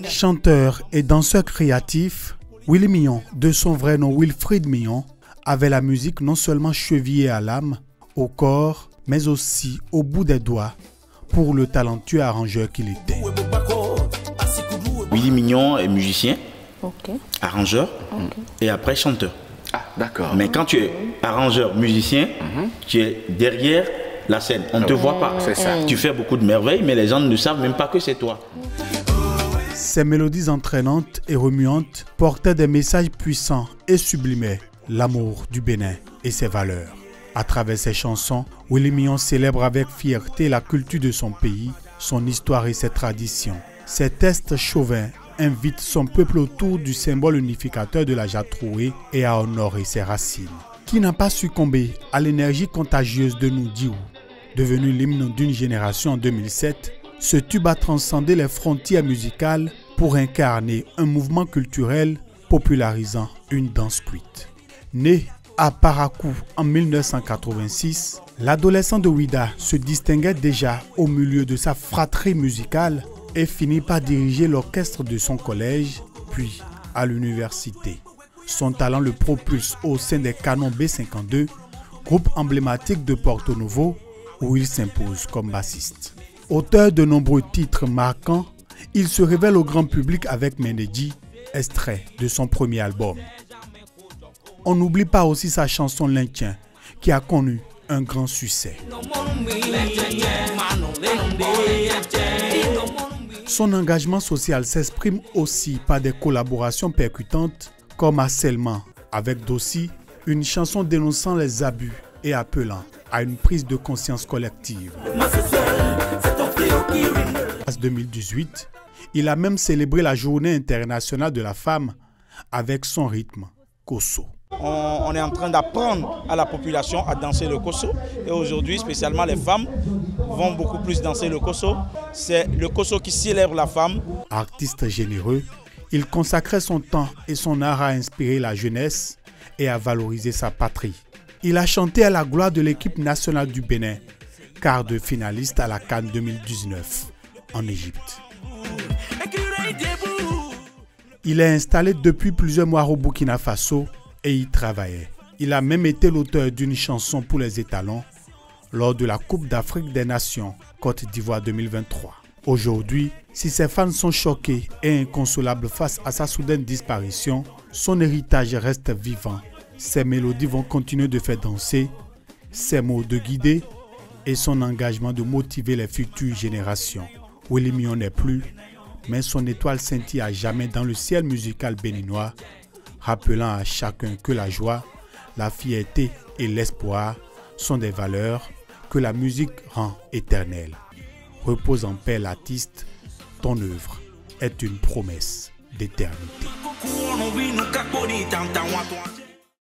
Chanteur et danseur créatif, Willy Mignon, de son vrai nom Wilfrid Mignon, avait la musique non seulement chevillée à l'âme, au corps, mais aussi au bout des doigts, pour le talentueux arrangeur qu'il était. Willy Mignon est musicien, arrangeur et après chanteur. Ah, d'accord. Mais quand tu es arrangeur, musicien, tu es derrière la scène. On ne te voit pas. C'est ça. Tu fais beaucoup de merveilles, mais les gens ne savent même pas que c'est toi. Ces mélodies entraînantes et remuantes portaient des messages puissants et sublimaient l'amour du Bénin et ses valeurs. À travers ses chansons, Willy Mignon célèbre avec fierté la culture de son pays, son histoire et ses traditions. Ses textes chauvins invitent son peuple autour du symbole unificateur de la Jatroué et à honorer ses racines. Qui n'a pas succombé à l'énergie contagieuse de Noudiou, devenu l'hymne d'une génération en 2007, ce tube a transcendé les frontières musicales pour incarner un mouvement culturel popularisant une danse cuite. Né à Parakou en 1986, l'adolescent de Ouida se distinguait déjà au milieu de sa fratrie musicale et finit par diriger l'orchestre de son collège, puis à l'université. Son talent le propulse au sein des Canons B52, groupe emblématique de Porto Novo, où il s'impose comme bassiste. Auteur de nombreux titres marquants, il se révèle au grand public avec Menedji, extrait de son premier album. On n'oublie pas aussi sa chanson L'Intien, qui a connu un grand succès. Son engagement social s'exprime aussi par des collaborations percutantes comme Harcèlement avec Dossi, une chanson dénonçant les abus et appelant à une prise de conscience collective. En 2018, il a même célébré la Journée internationale de la femme avec son rythme Kosso. On est en train d'apprendre à la population à danser le Kosso. Et aujourd'hui, spécialement les femmes vont beaucoup plus danser le Kosso. C'est le Kosso qui célèbre la femme. Artiste généreux, il consacrait son temps et son art à inspirer la jeunesse et à valoriser sa patrie. Il a chanté à la gloire de l'équipe nationale du Bénin, quart de finaliste à la CAN 2019 en Égypte. Il est installé depuis plusieurs mois au Burkina Faso et y travaillait. Il a même été l'auteur d'une chanson pour les étalons lors de la Coupe d'Afrique des Nations Côte d'Ivoire 2023. Aujourd'hui, si ses fans sont choqués et inconsolables face à sa soudaine disparition, son héritage reste vivant. Ses mélodies vont continuer de faire danser, ses mots de guider et son engagement de motiver les futures générations. Willy Mignon n'est plus, mais son étoile scintille à jamais dans le ciel musical béninois, rappelant à chacun que la joie, la fierté et l'espoir sont des valeurs que la musique rend éternelles. Repose en paix l'artiste, ton œuvre est une promesse d'éternité.